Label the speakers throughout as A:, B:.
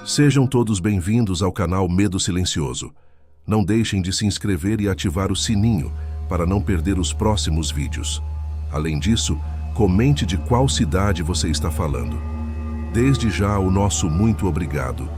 A: Sejam todos bem-vindos ao canal Medo Silencioso. Não deixem de se inscrever e ativar o sininho para não perder os próximos vídeos. Além disso, comente de qual cidade você está falando. Desde já, o nosso muito obrigado.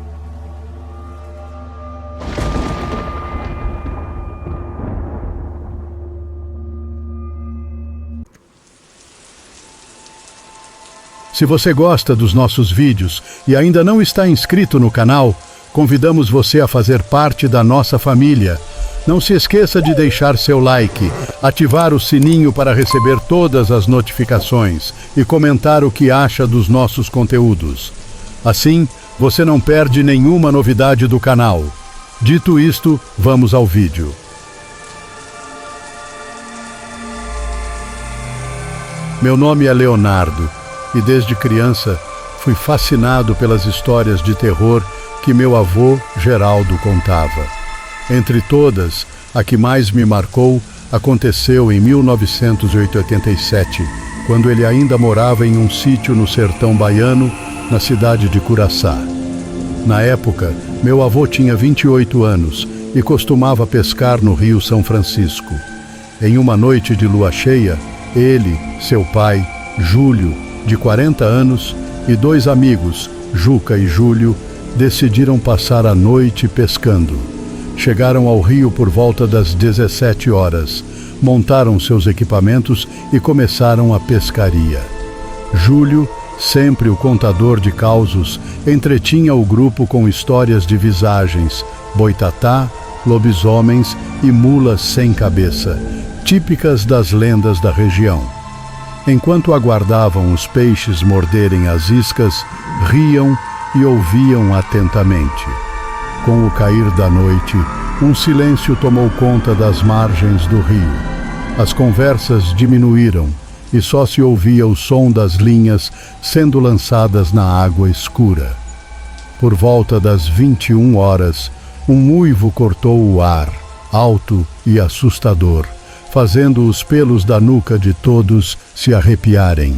B: Se você gosta dos nossos vídeos e ainda não está inscrito no canal, convidamos você a fazer parte da nossa família. Não se esqueça de deixar seu like, ativar o sininho para receber todas as notificações e comentar o que acha dos nossos conteúdos. Assim, você não perde nenhuma novidade do canal. Dito isto, vamos ao vídeo. Meu nome é Leonardo. E desde criança fui fascinado pelas histórias de terror que meu avô Geraldo contava. Entre todas, a que mais me marcou aconteceu em 1987, quando ele ainda morava em um sítio no sertão baiano, na cidade de Curaçá. Na época, meu avô tinha 28 anos e costumava pescar no Rio São Francisco. Em uma noite de lua cheia, ele, seu pai, Júlio, de 40 anos, e dois amigos, Juca e Júlio, decidiram passar a noite pescando. Chegaram ao rio por volta das 17 horas, montaram seus equipamentos e começaram a pescaria. Júlio, sempre o contador de causos, entretinha o grupo com histórias de visagens, boitatá, lobisomens e mulas sem cabeça, típicas das lendas da região. Enquanto aguardavam os peixes morderem as iscas, riam e ouviam atentamente. Com o cair da noite, um silêncio tomou conta das margens do rio. As conversas diminuíram e só se ouvia o som das linhas sendo lançadas na água escura. Por volta das 21 horas, um uivo cortou o ar, alto e assustador, fazendo os pelos da nuca de todos se arrepiarem.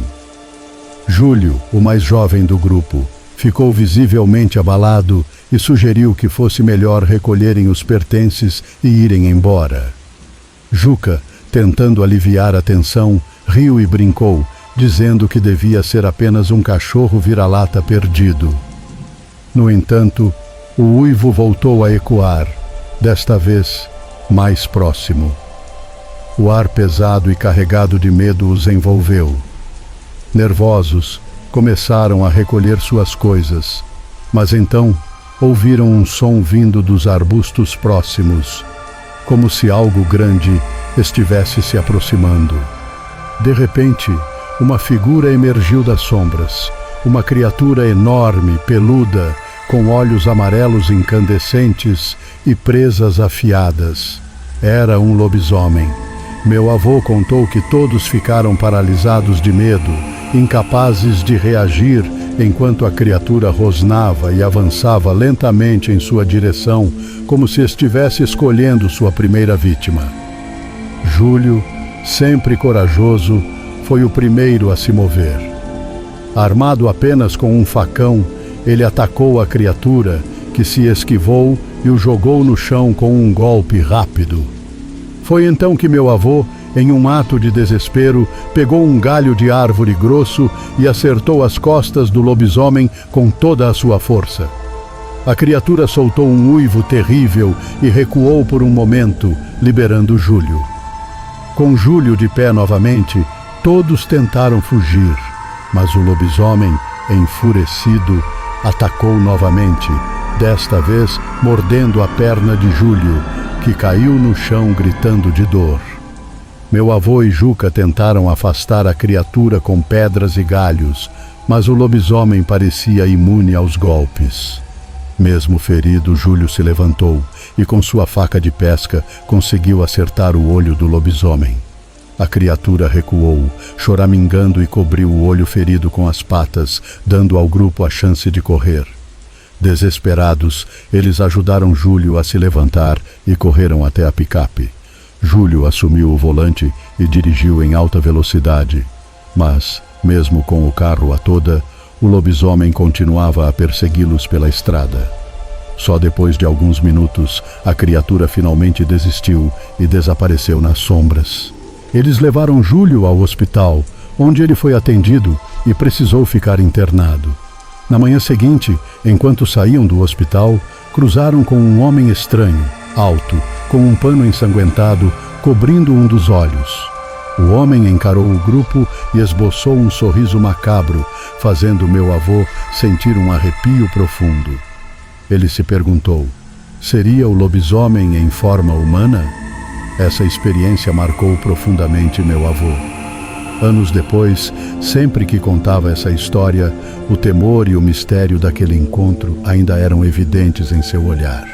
B: Júlio, o mais jovem do grupo, ficou visivelmente abalado e sugeriu que fosse melhor recolherem os pertences e irem embora. Juca, tentando aliviar a tensão, riu e brincou, dizendo que devia ser apenas um cachorro vira-lata perdido. No entanto, o uivo voltou a ecoar, desta vez mais próximo. O ar pesado e carregado de medo os envolveu. Nervosos, começaram a recolher suas coisas, mas então ouviram um som vindo dos arbustos próximos, como se algo grande estivesse se aproximando. De repente, uma figura emergiu das sombras, uma criatura enorme, peluda, com olhos amarelos incandescentes e presas afiadas. Era um lobisomem. Meu avô contou que todos ficaram paralisados de medo, incapazes de reagir enquanto a criatura rosnava e avançava lentamente em sua direção, como se estivesse escolhendo sua primeira vítima. Júlio, sempre corajoso, foi o primeiro a se mover. Armado apenas com um facão, ele atacou a criatura, que se esquivou e o jogou no chão com um golpe rápido. Foi então que meu avô, em um ato de desespero, pegou um galho de árvore grosso e acertou as costas do lobisomem com toda a sua força. A criatura soltou um uivo terrível e recuou por um momento, liberando Júlio. Com Júlio de pé novamente, todos tentaram fugir, mas o lobisomem, enfurecido, atacou novamente, desta vez mordendo a perna de Júlio, que caiu no chão gritando de dor. Meu avô e Juca tentaram afastar a criatura com pedras e galhos, mas o lobisomem parecia imune aos golpes. Mesmo ferido, Júlio se levantou e com sua faca de pesca conseguiu acertar o olho do lobisomem. A criatura recuou, choramingando e cobriu o olho ferido com as patas, dando ao grupo a chance de correr. Desesperados, eles ajudaram Júlio a se levantar e correram até a picape. Júlio assumiu o volante e dirigiu em alta velocidade, mas, mesmo com o carro a toda, O lobisomem continuava a persegui-los pela estrada. Só depois de alguns minutos, a criatura finalmente desistiu e desapareceu nas sombras. Eles levaram Júlio ao hospital, onde ele foi atendido e precisou ficar internado. Na manhã seguinte, enquanto saíam do hospital, cruzaram com um homem estranho, alto, com um pano ensanguentado cobrindo um dos olhos. O homem encarou o grupo e esboçou um sorriso macabro, fazendo meu avô sentir um arrepio profundo. Ele se perguntou: seria o lobisomem em forma humana? Essa experiência marcou profundamente meu avô. Anos depois, sempre que contava essa história, o temor e o mistério daquele encontro ainda eram evidentes em seu olhar.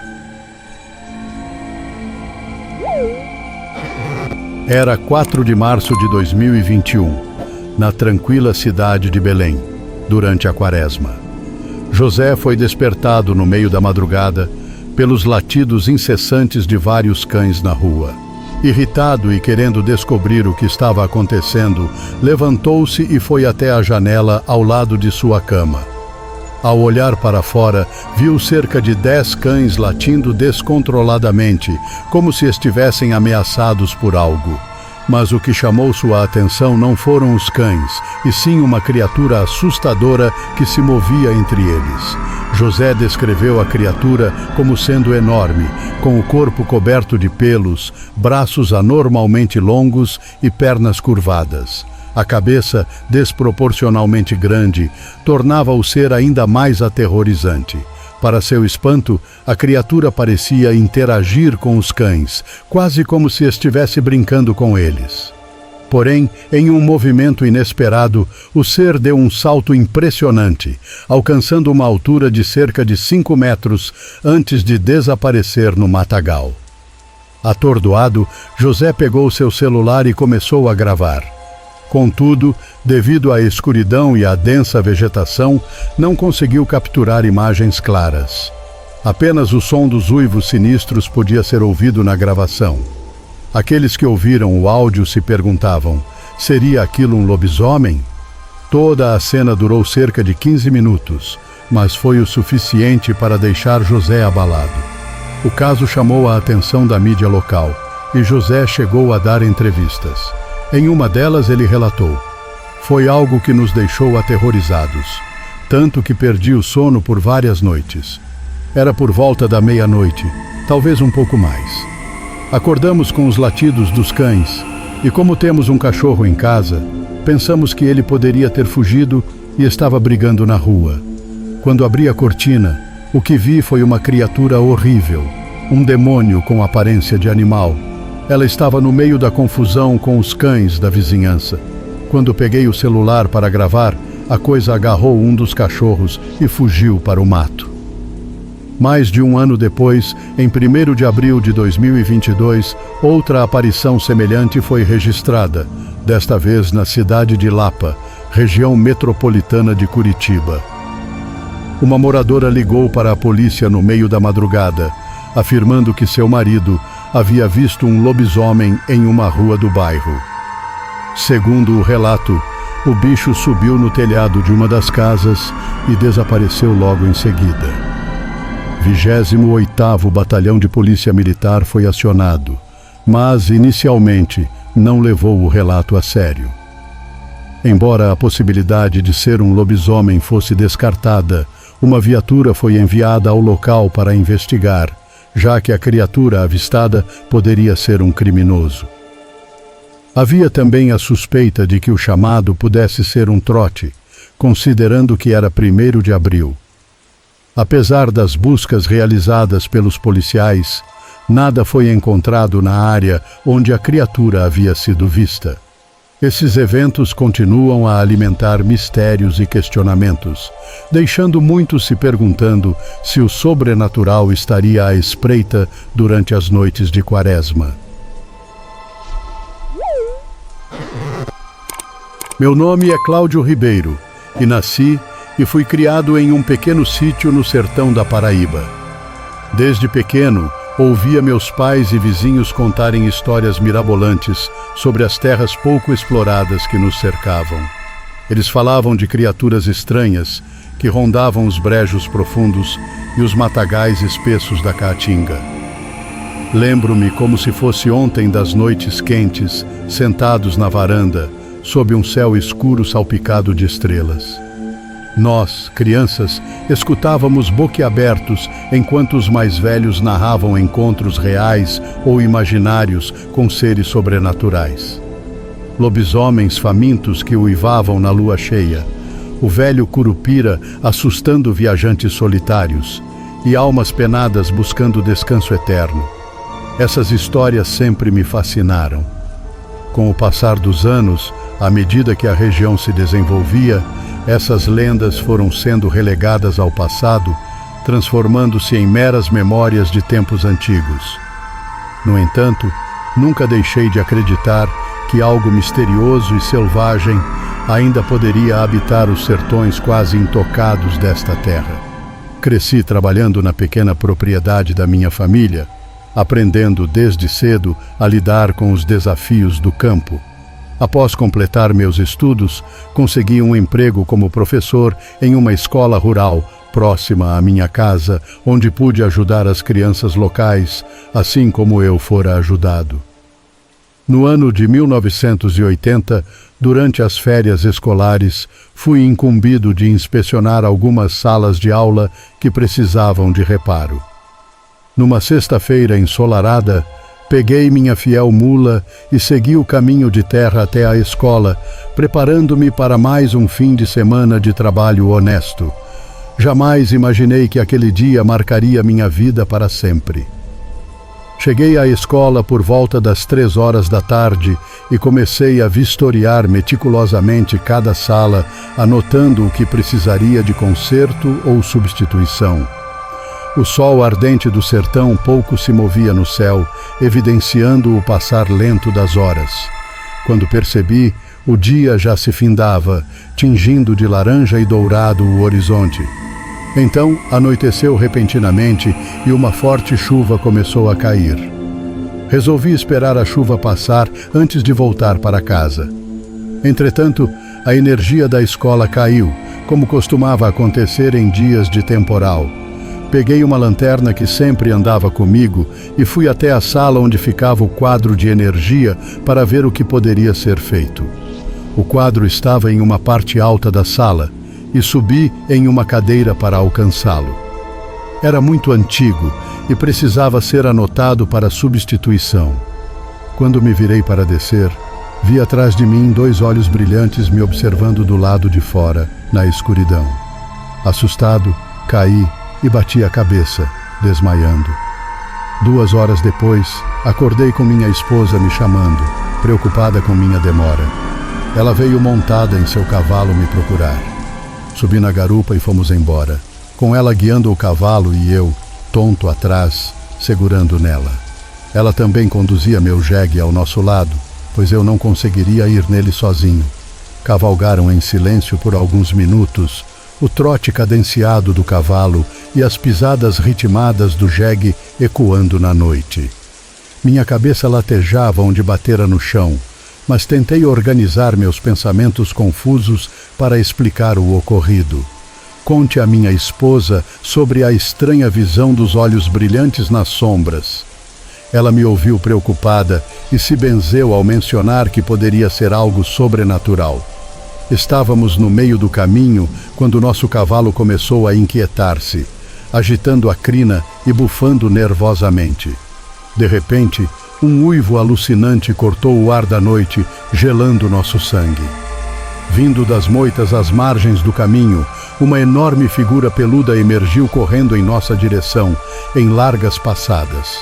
B: Era 4 de março de 2021, na tranquila cidade de Belém, durante a Quaresma. José foi despertado no meio da madrugada pelos latidos incessantes de vários cães na rua. Irritado e querendo descobrir o que estava acontecendo, levantou-se e foi até a janela ao lado de sua cama. Ao olhar para fora, viu cerca de 10 cães latindo descontroladamente, como se estivessem ameaçados por algo. Mas o que chamou sua atenção não foram os cães, e sim uma criatura assustadora que se movia entre eles. José descreveu a criatura como sendo enorme, com o corpo coberto de pelos, braços anormalmente longos e pernas curvadas. A cabeça, desproporcionalmente grande, tornava o ser ainda mais aterrorizante. Para seu espanto, a criatura parecia interagir com os cães, quase como se estivesse brincando com eles. Porém, em um movimento inesperado, o ser deu um salto impressionante, alcançando uma altura de cerca de 5 metros antes de desaparecer no matagal. Atordoado, José pegou seu celular e começou a gravar. Contudo, devido à escuridão e à densa vegetação, não conseguiu capturar imagens claras. Apenas o som dos uivos sinistros podia ser ouvido na gravação. Aqueles que ouviram o áudio se perguntavam: seria aquilo um lobisomem? Toda a cena durou cerca de 15 minutos, mas foi o suficiente para deixar José abalado. O caso chamou a atenção da mídia local e José chegou a dar entrevistas. Em uma delas ele relatou: foi algo que nos deixou aterrorizados, tanto que perdi o sono por várias noites. Era por volta da meia-noite, talvez um pouco mais. Acordamos com os latidos dos cães e, como temos um cachorro em casa, pensamos que ele poderia ter fugido e estava brigando na rua. Quando abri a cortina, o que vi foi uma criatura horrível, um demônio com aparência de animal. Ela estava no meio da confusão com os cães da vizinhança. Quando peguei o celular para gravar, a coisa agarrou um dos cachorros e fugiu para o mato. Mais de um ano depois, em 1º de abril de 2022, outra aparição semelhante foi registrada, desta vez na cidade de Lapa, região metropolitana de Curitiba. Uma moradora ligou para a polícia no meio da madrugada, afirmando que seu marido havia visto um lobisomem em uma rua do bairro. Segundo o relato, o bicho subiu no telhado de uma das casas e desapareceu logo em seguida. 28º Batalhão de Polícia Militar foi acionado, mas, inicialmente, não levou o relato a sério. Embora a possibilidade de ser um lobisomem fosse descartada, uma viatura foi enviada ao local para investigar, já que a criatura avistada poderia ser um criminoso. Havia também a suspeita de que o chamado pudesse ser um trote, considerando que era 1º de abril. Apesar das buscas realizadas pelos policiais, nada foi encontrado na área onde a criatura havia sido vista. Esses eventos continuam a alimentar mistérios e questionamentos, deixando muitos se perguntando se o sobrenatural estaria à espreita durante as noites de Quaresma. Meu nome é Cláudio Ribeiro e nasci e fui criado em um pequeno sítio no sertão da Paraíba. Desde pequeno, ouvia meus pais e vizinhos contarem histórias mirabolantes sobre as terras pouco exploradas que nos cercavam. Eles falavam de criaturas estranhas que rondavam os brejos profundos e os matagais espessos da Caatinga. Lembro-me como se fosse ontem das noites quentes, sentados na varanda, sob um céu escuro salpicado de estrelas. Nós, crianças, escutávamos boquiabertos enquanto os mais velhos narravam encontros reais ou imaginários com seres sobrenaturais. Lobisomens famintos que uivavam na lua cheia, o velho curupira assustando viajantes solitários e almas penadas buscando descanso eterno. Essas histórias sempre me fascinaram. Com o passar dos anos, à medida que a região se desenvolvia, essas lendas foram sendo relegadas ao passado, transformando-se em meras memórias de tempos antigos. No entanto, nunca deixei de acreditar que algo misterioso e selvagem ainda poderia habitar os sertões quase intocados desta terra. Cresci trabalhando na pequena propriedade da minha família, aprendendo desde cedo a lidar com os desafios do campo. Após completar meus estudos, consegui um emprego como professor em uma escola rural próxima à minha casa, onde pude ajudar as crianças locais, assim como eu fora ajudado. No ano de 1980, durante as férias escolares, fui incumbido de inspecionar algumas salas de aula que precisavam de reparo. Numa sexta-feira ensolarada, peguei minha fiel mula e segui o caminho de terra até a escola, preparando-me para mais um fim de semana de trabalho honesto. Jamais imaginei que aquele dia marcaria minha vida para sempre. Cheguei à escola por volta das 3 da tarde e comecei a vistoriar meticulosamente cada sala, anotando o que precisaria de conserto ou substituição. O sol ardente do sertão pouco se movia no céu, evidenciando o passar lento das horas. Quando percebi, o dia já se findava, tingindo de laranja e dourado o horizonte. Então, anoiteceu repentinamente e uma forte chuva começou a cair. Resolvi esperar a chuva passar antes de voltar para casa. Entretanto, a energia da escola caiu, como costumava acontecer em dias de temporal. Peguei uma lanterna que sempre andava comigo e fui até a sala onde ficava o quadro de energia para ver o que poderia ser feito. O quadro estava em uma parte alta da sala e subi em uma cadeira para alcançá-lo. Era muito antigo e precisava ser anotado para substituição. Quando me virei para descer, vi atrás de mim 2 olhos brilhantes me observando do lado de fora, na escuridão. Assustado, caí e bati a cabeça, desmaiando. 2 horas depois, acordei com minha esposa me chamando, preocupada com minha demora. Ela veio montada em seu cavalo me procurar. Subi na garupa e fomos embora, com ela guiando o cavalo e eu, tonto atrás, segurando nela. Ela também conduzia meu jegue ao nosso lado, pois eu não conseguiria ir nele sozinho. Cavalgaram em silêncio por alguns minutos, o trote cadenciado do cavalo e as pisadas ritmadas do jegue ecoando na noite. Minha cabeça latejava onde batera no chão, mas tentei organizar meus pensamentos confusos para explicar o ocorrido. Conte à minha esposa sobre a estranha visão dos olhos brilhantes nas sombras. Ela me ouviu preocupada e se benzeu ao mencionar que poderia ser algo sobrenatural. Estávamos no meio do caminho quando nosso cavalo começou a inquietar-se, agitando a crina e bufando nervosamente. De repente, um uivo alucinante cortou o ar da noite, gelando nosso sangue. Vindo das moitas às margens do caminho, uma enorme figura peluda emergiu correndo em nossa direção, em largas passadas.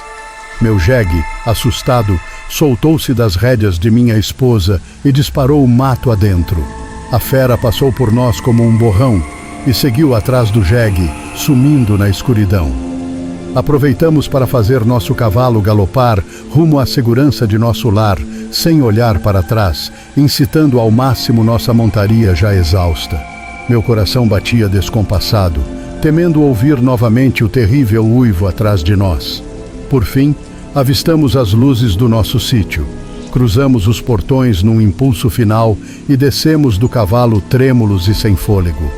B: Meu jegue, assustado, soltou-se das rédeas de minha esposa e disparou o mato adentro. A fera passou por nós como um borrão e seguiu atrás do jegue, sumindo na escuridão. Aproveitamos para fazer nosso cavalo galopar rumo à segurança de nosso lar, sem olhar para trás, incitando ao máximo nossa montaria já exausta. Meu coração batia descompassado, temendo ouvir novamente o terrível uivo atrás de nós. Por fim, avistamos as luzes do nosso sítio. Cruzamos os portões num impulso final e descemos do cavalo trêmulos e sem fôlego.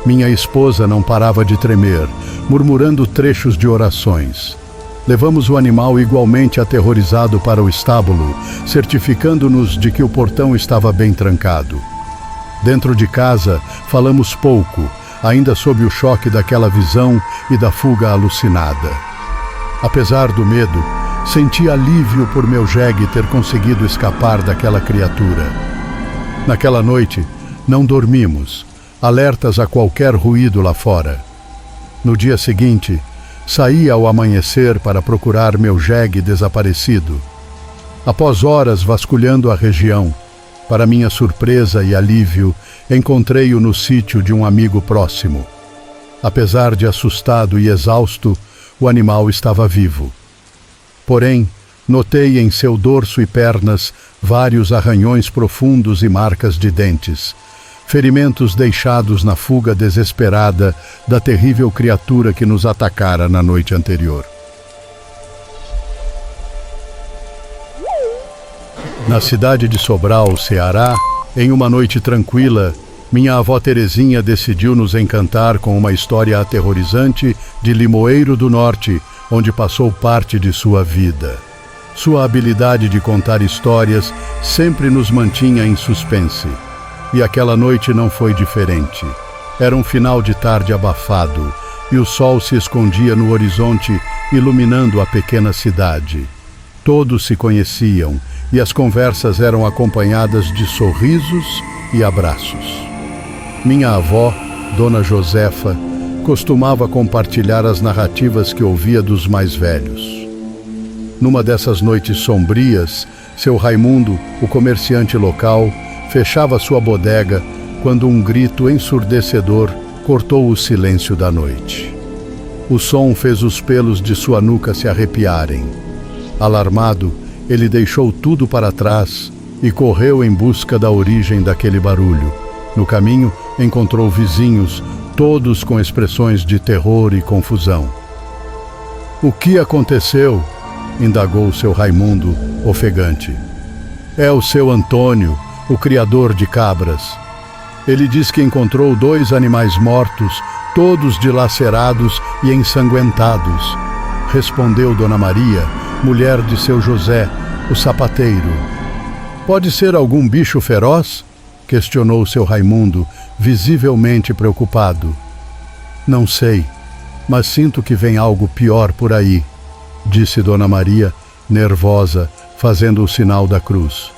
B: Minha esposa não parava de tremer, murmurando trechos de orações. Levamos o animal igualmente aterrorizado para o estábulo, certificando-nos de que o portão estava bem trancado. Dentro de casa, falamos pouco, ainda sob o choque daquela visão e da fuga alucinada. Apesar do medo, senti alívio por meu jegue ter conseguido escapar daquela criatura. Naquela noite, não dormimos, alertas a qualquer ruído lá fora. No dia seguinte, saí ao amanhecer para procurar meu jegue desaparecido. Após horas vasculhando a região, para minha surpresa e alívio, encontrei-o no sítio de um amigo próximo. Apesar de assustado e exausto, o animal estava vivo. Porém, notei em seu dorso e pernas vários arranhões profundos e marcas de dentes, ferimentos deixados na fuga desesperada da terrível criatura que nos atacara na noite anterior. Na cidade de Sobral, Ceará, em uma noite tranquila, minha avó Terezinha decidiu nos encantar com uma história aterrorizante de Limoeiro do Norte, onde passou parte de sua vida. Sua habilidade de contar histórias sempre nos mantinha em suspense. E aquela noite não foi diferente. Era um final de tarde abafado, e o sol se escondia no horizonte, iluminando a pequena cidade. Todos se conheciam, e as conversas eram acompanhadas de sorrisos e abraços. Minha avó, Dona Josefa, costumava compartilhar as narrativas que ouvia dos mais velhos. Numa dessas noites sombrias, seu Raimundo, o comerciante local, fechava sua bodega quando um grito ensurdecedor cortou o silêncio da noite. O som fez os pelos de sua nuca se arrepiarem. Alarmado, ele deixou tudo para trás e correu em busca da origem daquele barulho. No caminho, encontrou vizinhos, todos com expressões de terror e confusão. "O que aconteceu?" indagou seu Raimundo, ofegante. "É o seu Antônio, o criador de cabras. Ele diz que encontrou 2 animais mortos, todos dilacerados e ensanguentados", respondeu Dona Maria, mulher de seu José, o sapateiro. "Pode ser algum bicho feroz?" questionou seu Raimundo, visivelmente preocupado. "Não sei, mas sinto que vem algo pior por aí", disse Dona Maria, nervosa, fazendo o sinal da cruz.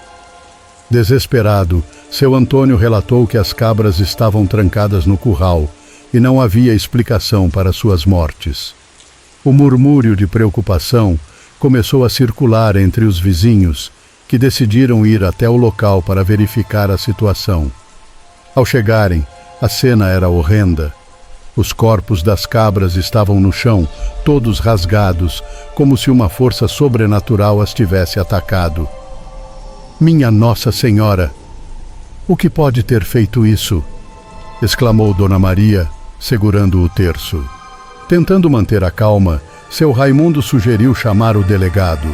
B: Desesperado, seu Antônio relatou que as cabras estavam trancadas no curral e não havia explicação para suas mortes. O murmúrio de preocupação começou a circular entre os vizinhos, que decidiram ir até o local para verificar a situação. Ao chegarem, a cena era horrenda. Os corpos das cabras estavam no chão, todos rasgados, como se uma força sobrenatural as tivesse atacado. "Minha Nossa Senhora! O que pode ter feito isso?" exclamou Dona Maria, segurando o terço. Tentando manter a calma, seu Raimundo sugeriu chamar o delegado.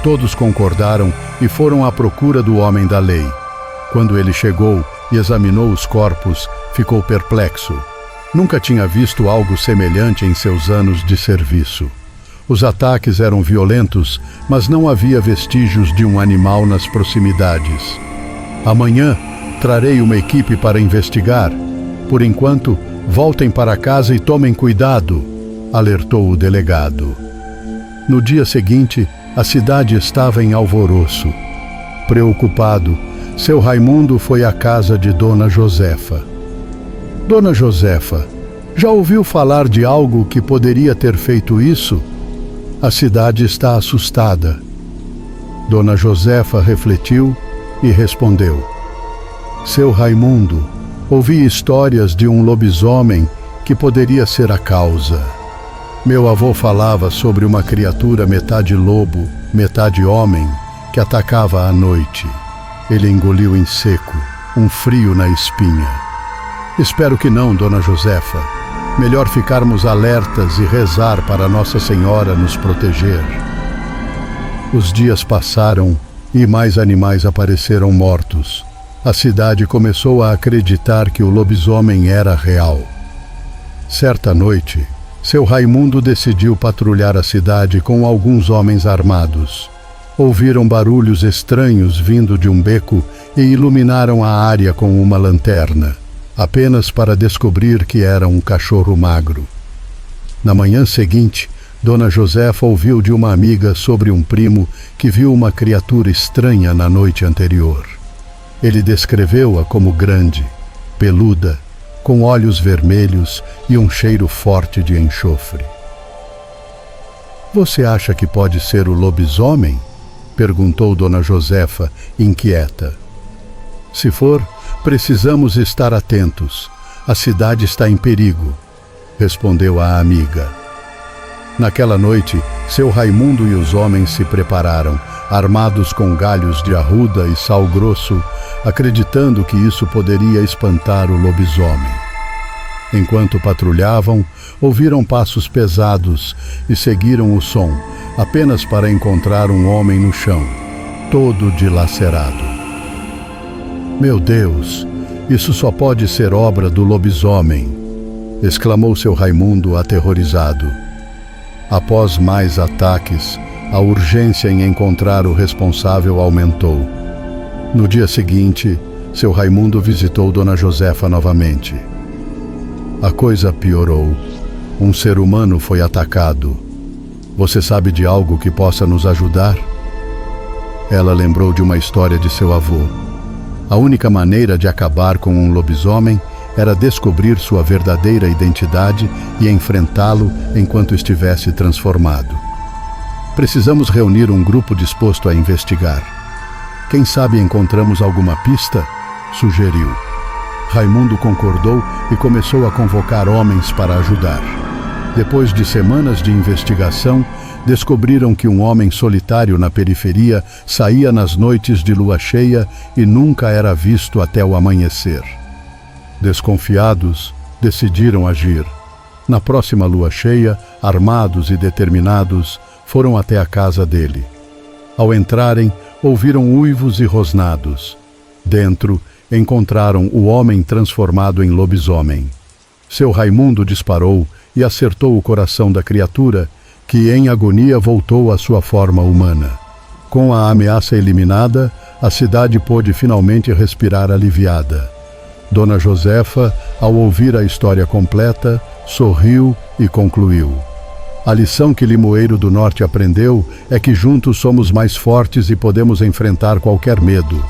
B: Todos concordaram e foram à procura do homem da lei. Quando ele chegou e examinou os corpos, ficou perplexo. Nunca tinha visto algo semelhante em seus anos de serviço. Os ataques eram violentos, mas não havia vestígios de um animal nas proximidades. "Amanhã trarei uma equipe para investigar. Por enquanto, voltem para casa e tomem cuidado", alertou o delegado. No dia seguinte, a cidade estava em alvoroço. Preocupado, seu Raimundo foi à casa de Dona Josefa. "Dona Josefa, já ouviu falar de algo que poderia ter feito isso? A cidade está assustada." Dona Josefa refletiu e respondeu: "Seu Raimundo, ouvi histórias de um lobisomem que poderia ser a causa. Meu avô falava sobre uma criatura metade lobo, metade homem, que atacava à noite. Ele engoliu em seco, um frio na espinha." "Espero que não, Dona Josefa. Melhor ficarmos alertas e rezar para Nossa Senhora nos proteger." Os dias passaram e mais animais apareceram mortos. A cidade começou a acreditar que o lobisomem era real. Certa noite, seu Raimundo decidiu patrulhar a cidade com alguns homens armados. Ouviram barulhos estranhos vindo de um beco e iluminaram a área com uma lanterna, apenas para descobrir que era um cachorro magro. Na manhã seguinte, Dona Josefa ouviu de uma amiga sobre um primo que viu uma criatura estranha na noite anterior. Ele descreveu-a como grande, peluda, com olhos vermelhos e um cheiro forte de enxofre. "Você acha que pode ser o lobisomem?" perguntou Dona Josefa, inquieta. "Se for, precisamos estar atentos. A cidade está em perigo", respondeu a amiga. Naquela noite, seu Raimundo e os homens se prepararam, armados com galhos de arruda e sal grosso, acreditando que isso poderia espantar o lobisomem. Enquanto patrulhavam, ouviram passos pesados e seguiram o som, apenas para encontrar um homem no chão, todo dilacerado. "Meu Deus, isso só pode ser obra do lobisomem", exclamou seu Raimundo aterrorizado. Após mais ataques, a urgência em encontrar o responsável aumentou. No dia seguinte, seu Raimundo visitou Dona Josefa novamente. A coisa piorou. Um ser humano foi atacado. "Você sabe de algo que possa nos ajudar?" Ela lembrou de uma história de seu avô. A única maneira de acabar com um lobisomem era descobrir sua verdadeira identidade e enfrentá-lo enquanto estivesse transformado. "Precisamos reunir um grupo disposto a investigar. Quem sabe encontramos alguma pista?" sugeriu. Raimundo concordou e começou a convocar homens para ajudar. Depois de semanas de investigação, descobriram que um homem solitário na periferia saía nas noites de lua cheia e nunca era visto até o amanhecer. Desconfiados, decidiram agir. Na próxima lua cheia, armados e determinados, foram até a casa dele. Ao entrarem, ouviram uivos e rosnados. Dentro, encontraram o homem transformado em lobisomem. Seu Raimundo disparou e acertou o coração da criatura, que em agonia voltou à sua forma humana. Com a ameaça eliminada, a cidade pôde finalmente respirar aliviada. Dona Josefa, ao ouvir a história completa, sorriu e concluiu: "A lição que Limoeiro do Norte aprendeu é que juntos somos mais fortes e podemos enfrentar qualquer medo."